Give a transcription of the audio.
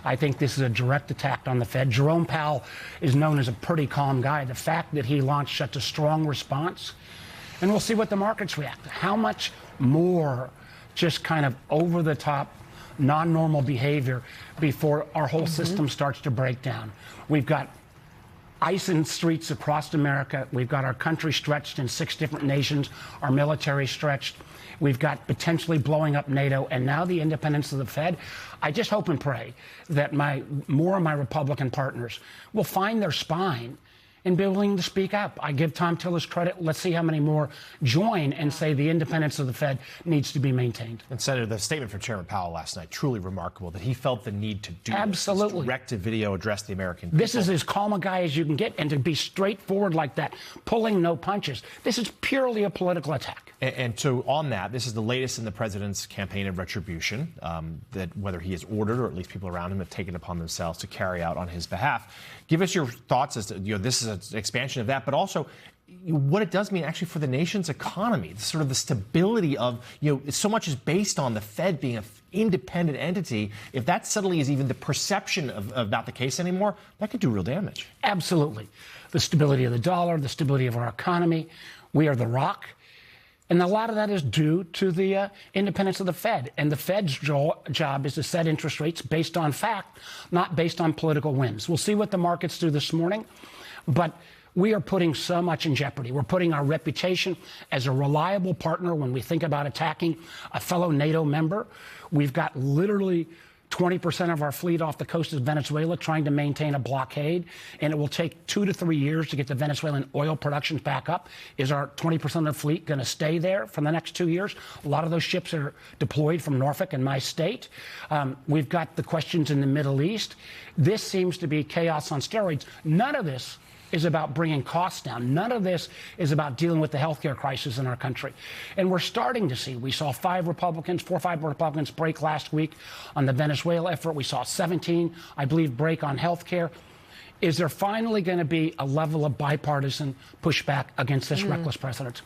I think this is a direct attack on the Fed. Jerome Powell is known as a pretty calm guy. The fact that he launched such a strong response, and we'll see what the markets react. How much more just kind of over-the-top, non-normal behavior before our whole system starts to break down. We've got ice in streets across America. We've got our country stretched in 6 different nations, our military stretched. We've got potentially blowing up NATO, and now the independence of the Fed. I just hope and pray that more of my Republican partners will find their spine and be willing to speak up. I give Tom Tillis credit. Let's see how many more join and say the independence of the Fed needs to be maintained. And Senator, the statement from Chairman Powell last night, truly remarkable, that he felt the need to do absolutely this direct-to-video address the American people. This is as calm a guy as you can get, and to be straightforward like that, pulling no punches. This is purely a political attack. And so on that, this is the latest in the president's campaign of retribution, that whether he has ordered or at least people around him have taken upon themselves to carry out on his behalf. Give us your thoughts as to, this is an expansion of that, but also what it does mean actually for the nation's economy, sort of the stability of, so much is based on the Fed being an independent entity. If that suddenly is even the perception of not the case anymore, that could do real damage. Absolutely. The stability of the dollar, the stability of our economy. We are the rock. And a lot of that is due to the independence of the Fed. And the Fed's job is to set interest rates based on fact, not based on political whims. We'll see what the markets do this morning. But we are putting so much in jeopardy. We're putting our reputation as a reliable partner when we think about attacking a fellow NATO member. We've got literally 20% of our fleet off the coast of Venezuela trying to maintain a blockade, and it will take 2 to 3 years to get the Venezuelan oil production back up. Is our 20% of the fleet going to stay there for the next 2 years? A lot of those ships are deployed from Norfolk in my state. We've got the questions in the Middle East. This seems to be chaos on steroids. None of this is about bringing costs down. None of this is about dealing with the healthcare crisis in our country. And we're starting to see, we saw 4 or 5 Republicans break last week on the Venezuela effort. We saw 17, I believe, break on healthcare. Is there finally going to be a level of bipartisan pushback against this reckless precedent?